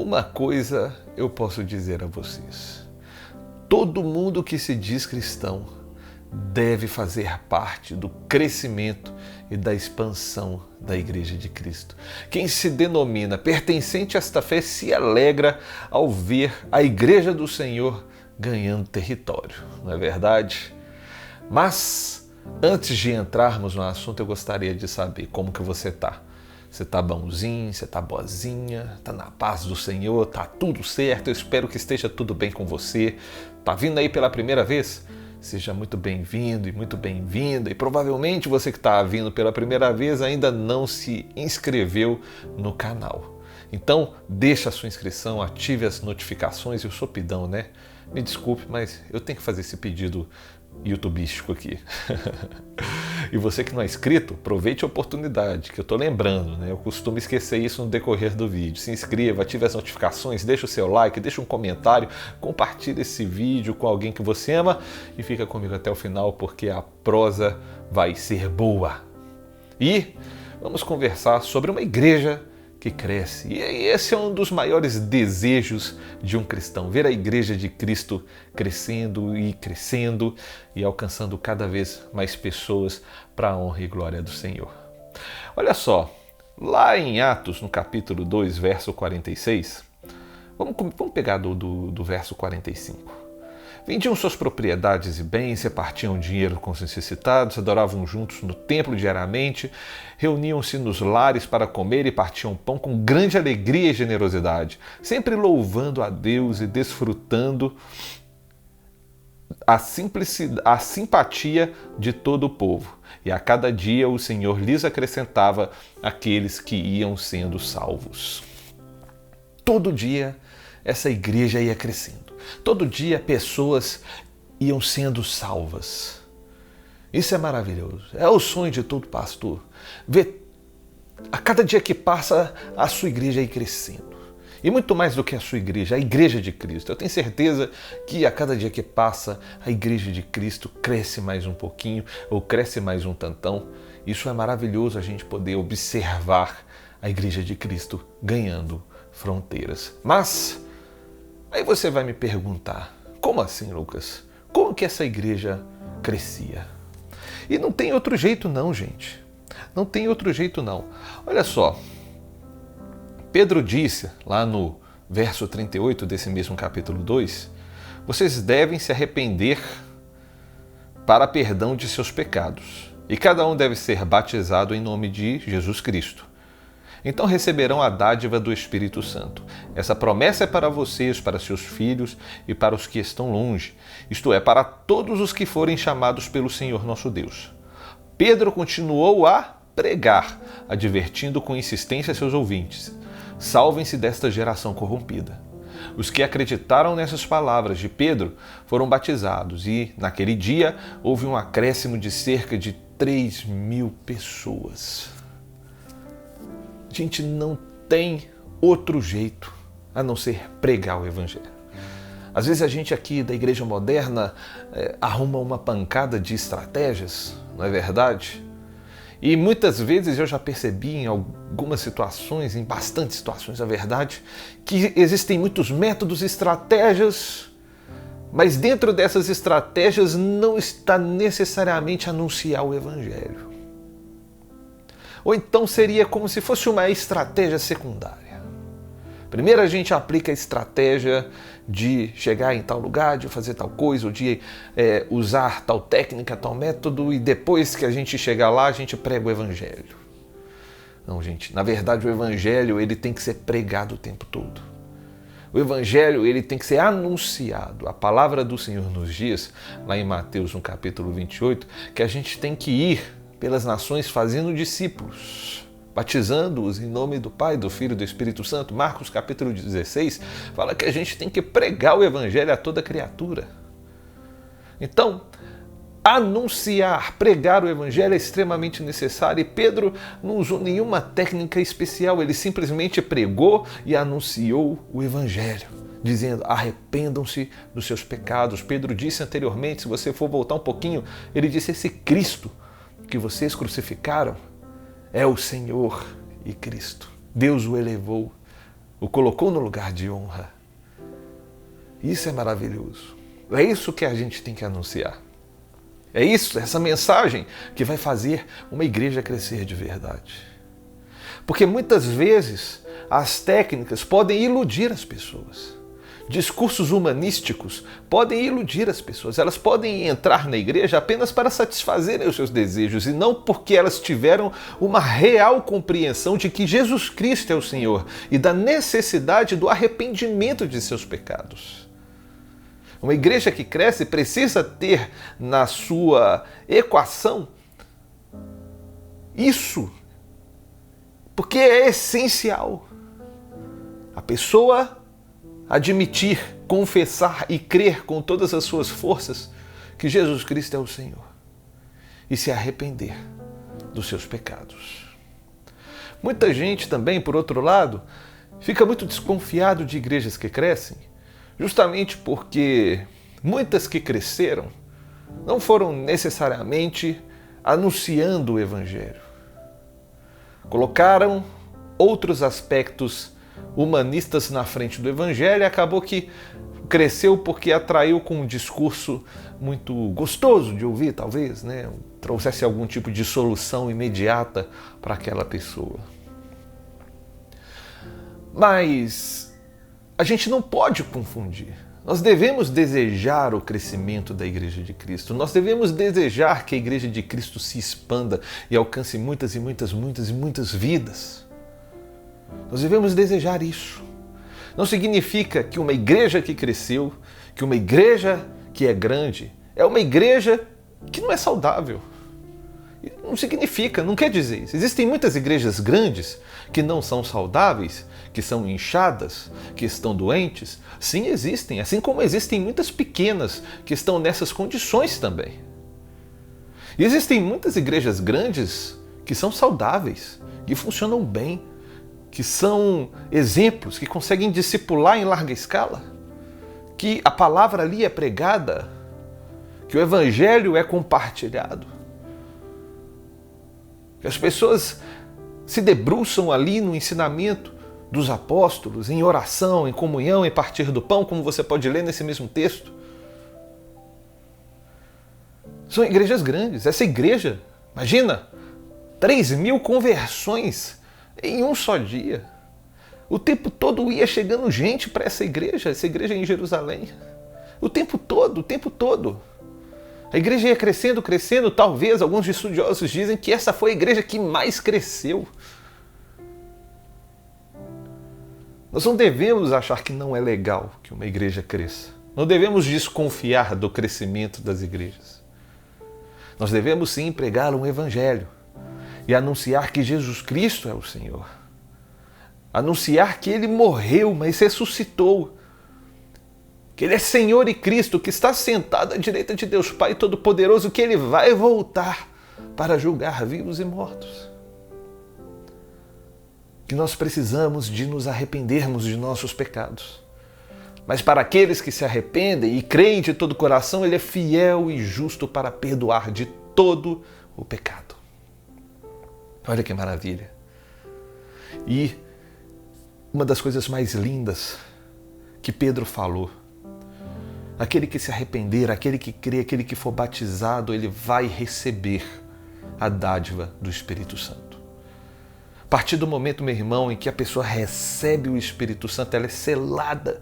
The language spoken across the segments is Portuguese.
Uma coisa eu posso dizer a vocês: todo mundo que se diz cristão deve fazer parte do crescimento e da expansão da Igreja de Cristo. Quem se denomina pertencente a esta fé se alegra ao ver a Igreja do Senhor ganhando território, não é verdade? Mas, antes de entrarmos no assunto, eu gostaria de saber como que você está. Você está bonzinho, você está boazinha, está na paz do Senhor, está tudo certo, eu espero que esteja tudo bem com você. Está vindo aí pela primeira vez? Seja muito bem-vindo e muito bem-vinda. E provavelmente você que está vindo pela primeira vez ainda não se inscreveu no canal. Então, deixa a sua inscrição, ative as notificações. Eu sou pidão, né? Me desculpe, mas eu tenho que fazer esse pedido youtubístico aqui. E você que não é inscrito, aproveite a oportunidade, que eu estou lembrando, né? Eu costumo esquecer isso no decorrer do vídeo. Se inscreva, ative as notificações, deixa o seu like, deixa um comentário, compartilhe esse vídeo com alguém que você ama e fica comigo até o final, porque a prosa vai ser boa. E vamos conversar sobre uma igreja que cresce. E esse é um dos maiores desejos de um cristão, ver a Igreja de Cristo crescendo e alcançando cada vez mais pessoas para a honra e glória do Senhor. Olha só, lá em Atos, no capítulo 2, verso 46, vamos pegar do verso 45. Vendiam suas propriedades e bens, repartiam dinheiro com os necessitados, adoravam juntos no templo diariamente, reuniam-se nos lares para comer e partiam pão com grande alegria e generosidade, sempre louvando a Deus e desfrutando a simpatia de todo o povo. E a cada dia o Senhor lhes acrescentava aqueles que iam sendo salvos. Todo dia essa igreja ia crescendo. Todo dia pessoas iam sendo salvas. Isso é maravilhoso. É o sonho de todo pastor. Ver a cada dia que passa a sua igreja ir crescendo. E muito mais do que a sua igreja, a Igreja de Cristo. Eu tenho certeza que a cada dia que passa a Igreja de Cristo cresce mais um pouquinho ou cresce mais um tantão. Isso é maravilhoso, a gente poder observar a Igreja de Cristo ganhando fronteiras. Mas aí você vai me perguntar, como assim, Lucas? Como que essa igreja crescia? E não tem outro jeito não, gente. Não tem outro jeito não. Olha só, Pedro disse lá no verso 38 desse mesmo capítulo 2, vocês devem se arrepender para perdão de seus pecados, e cada um deve ser batizado em nome de Jesus Cristo. Então receberão a dádiva do Espírito Santo. Essa promessa é para vocês, para seus filhos e para os que estão longe, isto é, para todos os que forem chamados pelo Senhor nosso Deus. Pedro continuou a pregar, advertindo com insistência seus ouvintes: salvem-se desta geração corrompida. Os que acreditaram nessas palavras de Pedro foram batizados e, naquele dia, houve um acréscimo de cerca de 3.000 pessoas. A gente não tem outro jeito a não ser pregar o Evangelho. Às vezes a gente aqui da Igreja Moderna arruma uma pancada de estratégias, não é verdade? E muitas vezes eu já percebi em algumas situações, em bastantes situações, na verdade, que existem muitos métodos e estratégias, mas dentro dessas estratégias não está necessariamente anunciar o Evangelho. Ou então seria como se fosse uma estratégia secundária. Primeiro a gente aplica a estratégia de chegar em tal lugar, de fazer tal coisa, ou de usar tal técnica, tal método, e depois que a gente chegar lá, a gente prega o Evangelho. Não, gente, na verdade o Evangelho ele tem que ser pregado o tempo todo. O Evangelho ele tem que ser anunciado. A palavra do Senhor nos diz, lá em Mateus, no capítulo 28, que a gente tem que ir pelas nações fazendo discípulos, batizando-os em nome do Pai, do Filho e do Espírito Santo. Marcos capítulo 16 fala que a gente tem que pregar o Evangelho a toda criatura. Então, anunciar, pregar o Evangelho é extremamente necessário, e Pedro não usou nenhuma técnica especial, ele simplesmente pregou e anunciou o Evangelho, dizendo: arrependam-se dos seus pecados. Pedro disse anteriormente, se você for voltar um pouquinho, ele disse: esse Cristo que vocês crucificaram é o Senhor e Cristo. Deus o elevou o colocou no lugar de honra. Isso é maravilhoso. É isso que a gente tem que anunciar. É isso, essa mensagem que vai fazer uma igreja crescer de verdade. Porque muitas vezes as técnicas podem iludir as pessoas. Discursos humanísticos podem iludir as pessoas. Elas podem entrar na igreja apenas para satisfazerem os seus desejos e não porque elas tiveram uma real compreensão de que Jesus Cristo é o Senhor e da necessidade do arrependimento de seus pecados. Uma igreja que cresce precisa ter na sua equação isso, porque é essencial. A pessoa admitir, confessar e crer com todas as suas forças que Jesus Cristo é o Senhor e se arrepender dos seus pecados. Muita gente também, por outro lado, fica muito desconfiado de igrejas que crescem, justamente porque muitas que cresceram não foram necessariamente anunciando o Evangelho. Colocaram outros aspectos humanistas na frente do Evangelho e acabou que cresceu porque atraiu com um discurso muito gostoso de ouvir, talvez, né? Trouxesse algum tipo de solução imediata para aquela pessoa. Mas a gente não pode confundir. Nós devemos desejar o crescimento da Igreja de Cristo. Nós devemos desejar que a Igreja de Cristo se expanda e alcance muitas e muitas vidas. Nós devemos desejar isso. Não significa que uma igreja que cresceu, que uma igreja que é grande, é uma igreja que não é saudável. Não significa, não quer dizer isso. Existem muitas igrejas grandes que não são saudáveis, que são inchadas, que estão doentes. Sim, existem. Assim como existem muitas pequenas que estão nessas condições também. E existem muitas igrejas grandes que são saudáveis, que funcionam bem, que são exemplos, que conseguem discipular em larga escala, que a palavra ali é pregada, que o evangelho é compartilhado, que as pessoas se debruçam ali no ensinamento dos apóstolos, em oração, em comunhão, em partir do pão, como você pode ler nesse mesmo texto. São igrejas grandes. Essa igreja, imagina, 3.000 conversões em um só dia. O tempo todo ia chegando gente para essa igreja em Jerusalém. O tempo todo, o tempo todo. A igreja ia crescendo, crescendo. Talvez alguns estudiosos dizem que essa foi a igreja que mais cresceu. Nós não devemos achar que não é legal que uma igreja cresça. Não devemos desconfiar do crescimento das igrejas. Nós devemos sim pregar um evangelho e anunciar que Jesus Cristo é o Senhor. Anunciar que Ele morreu, mas ressuscitou. Que Ele é Senhor e Cristo, que está sentado à direita de Deus Pai Todo-Poderoso, que Ele vai voltar para julgar vivos e mortos. Que nós precisamos de nos arrependermos de nossos pecados. Mas para aqueles que se arrependem e creem de todo o coração, Ele é fiel e justo para perdoar de todo o pecado. Olha que maravilha. E uma das coisas mais lindas que Pedro falou, aquele que se arrepender, aquele que crê, aquele que for batizado, ele vai receber a dádiva do Espírito Santo. A partir do momento, meu irmão, em que a pessoa recebe o Espírito Santo, ela é selada.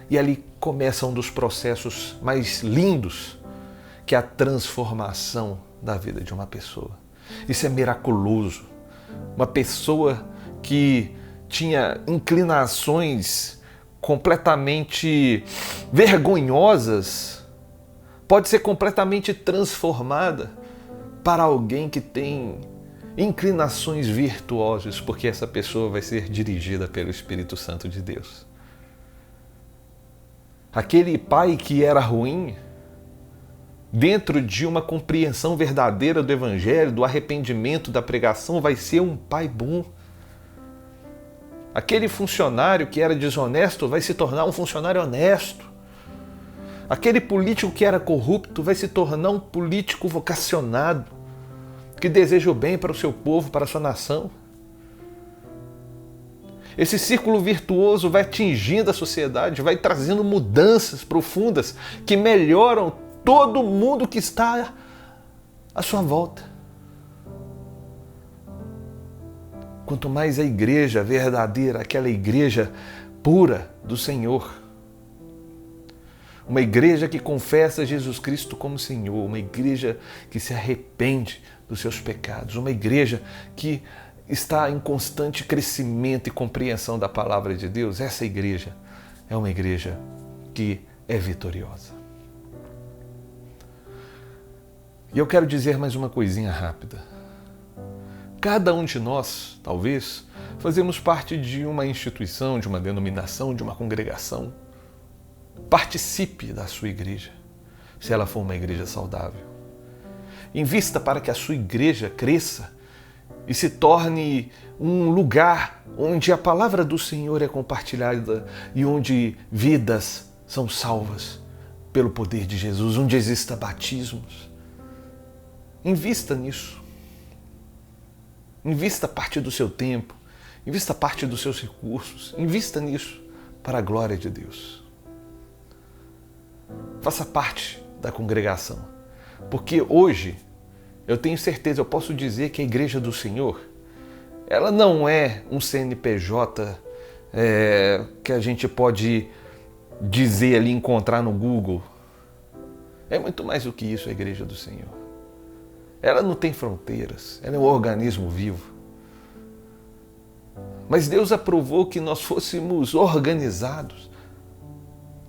E ali começa um dos processos mais lindos, que é a transformação da vida de uma pessoa. Isso é miraculoso. Uma pessoa que tinha inclinações completamente vergonhosas pode ser completamente transformada para alguém que tem inclinações virtuosas, porque essa pessoa vai ser dirigida pelo Espírito Santo de Deus. Aquele pai que era ruim, dentro de uma compreensão verdadeira do Evangelho, do arrependimento, da pregação, vai ser um pai bom. Aquele funcionário que era desonesto vai se tornar um funcionário honesto. Aquele político que era corrupto vai se tornar um político vocacionado, que deseja o bem para o seu povo, para a sua nação. Esse círculo virtuoso vai atingindo a sociedade, vai trazendo mudanças profundas que melhoram todo mundo que está à sua volta. Quanto mais a igreja verdadeira, aquela igreja pura do Senhor, uma igreja que confessa Jesus Cristo como Senhor, uma igreja que se arrepende dos seus pecados, uma igreja que está em constante crescimento e compreensão da palavra de Deus, essa igreja é uma igreja que é vitoriosa. E eu quero dizer mais uma coisinha rápida. Cada um de nós, talvez, fazemos parte de uma instituição, de uma denominação, de uma congregação. Participe da sua igreja, se ela for uma igreja saudável. Invista para que a sua igreja cresça e se torne um lugar onde a palavra do Senhor é compartilhada e onde vidas são salvas pelo poder de Jesus, onde exista batismos. Invista nisso. Invista parte do seu tempo, invista parte dos seus recursos, invista nisso para a glória de Deus. Faça parte da congregação, porque hoje eu tenho certeza, eu posso dizer que a Igreja do Senhor, ela não é um CNPJ que a gente pode dizer ali, encontrar no Google. É muito mais do que isso a Igreja do Senhor. Ela não tem fronteiras, ela é um organismo vivo. Mas Deus aprovou que nós fôssemos organizados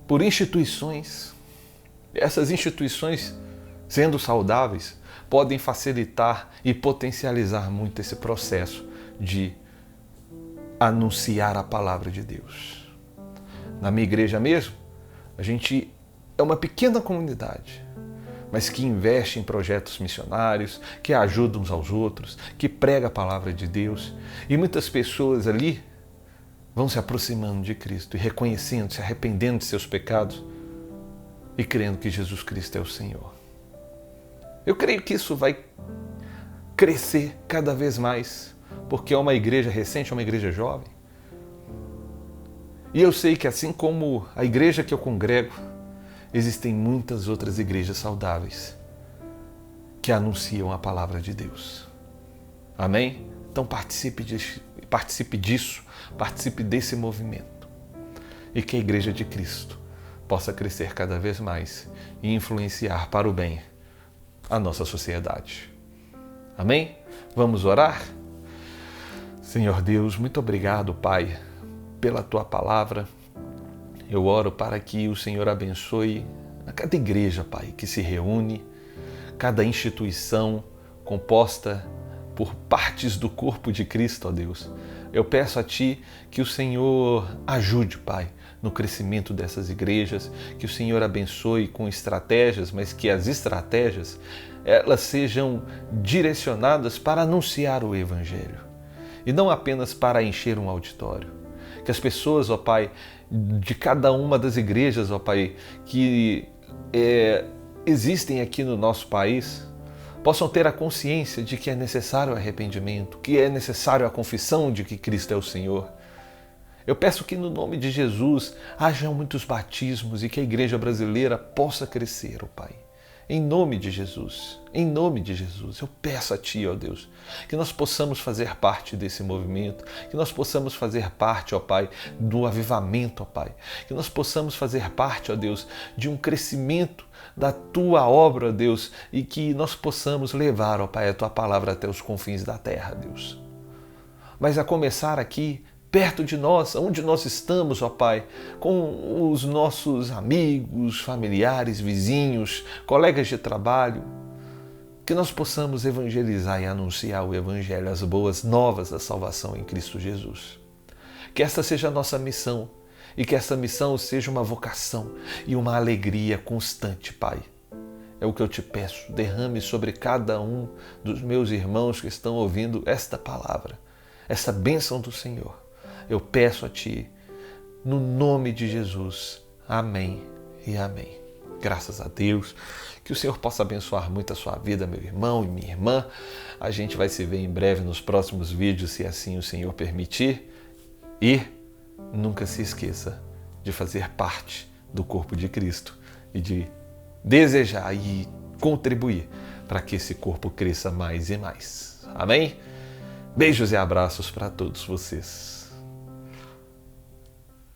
por instituições. Essas instituições, sendo saudáveis, podem facilitar e potencializar muito esse processo de anunciar a palavra de Deus. Na minha igreja mesmo, a gente é uma pequena comunidade, mas que investe em projetos missionários, que ajuda uns aos outros, que prega a palavra de Deus. E muitas pessoas ali vão se aproximando de Cristo e reconhecendo, se arrependendo de seus pecados e crendo que Jesus Cristo é o Senhor. Eu creio que isso vai crescer cada vez mais, porque é uma igreja recente, é uma igreja jovem. E eu sei que assim como a igreja que eu congrego, existem muitas outras igrejas saudáveis que anunciam a palavra de Deus. Amém? Então participe disso, participe desse movimento. E que a Igreja de Cristo possa crescer cada vez mais e influenciar para o bem a nossa sociedade. Amém? Vamos orar? Senhor Deus, muito obrigado, Pai, pela Tua palavra. Eu oro para que o Senhor abençoe a cada igreja, Pai, que se reúne, cada instituição composta por partes do corpo de Cristo, ó Deus. Eu peço a Ti que o Senhor ajude, Pai, no crescimento dessas igrejas, que o Senhor abençoe com estratégias, mas que as estratégias elas sejam direcionadas para anunciar o Evangelho e não apenas para encher um auditório. Que as pessoas, ó Pai, de cada uma das igrejas, ó Pai, que existem aqui no nosso país, possam ter a consciência de que é necessário o arrependimento, que é necessário a confissão de que Cristo é o Senhor. Eu peço que no nome de Jesus hajam muitos batismos e que a igreja brasileira possa crescer, ó Pai. Em nome de Jesus, eu peço a Ti, ó Deus, que nós possamos fazer parte desse movimento, que nós possamos fazer parte, ó Pai, do avivamento, ó Pai, que nós possamos fazer parte, ó Deus, de um crescimento da Tua obra, ó Deus, e que nós possamos levar, ó Pai, a Tua palavra até os confins da terra, Deus. Mas a começar aqui, perto de nós, onde nós estamos, ó Pai, com os nossos amigos, familiares, vizinhos, colegas de trabalho, que nós possamos evangelizar e anunciar o Evangelho, as boas novas da salvação em Cristo Jesus. Que esta seja a nossa missão e que essa missão seja uma vocação e uma alegria constante, Pai. É o que eu te peço, derrame sobre cada um dos meus irmãos que estão ouvindo esta palavra, essa bênção do Senhor. Eu peço a Ti, no nome de Jesus. Amém e amém. Graças a Deus. Que o Senhor possa abençoar muito a sua vida, meu irmão e minha irmã. A gente vai se ver em breve nos próximos vídeos, se assim o Senhor permitir. E nunca se esqueça de fazer parte do corpo de Cristo e de desejar e contribuir para que esse corpo cresça mais e mais. Amém? Beijos e abraços para todos vocês.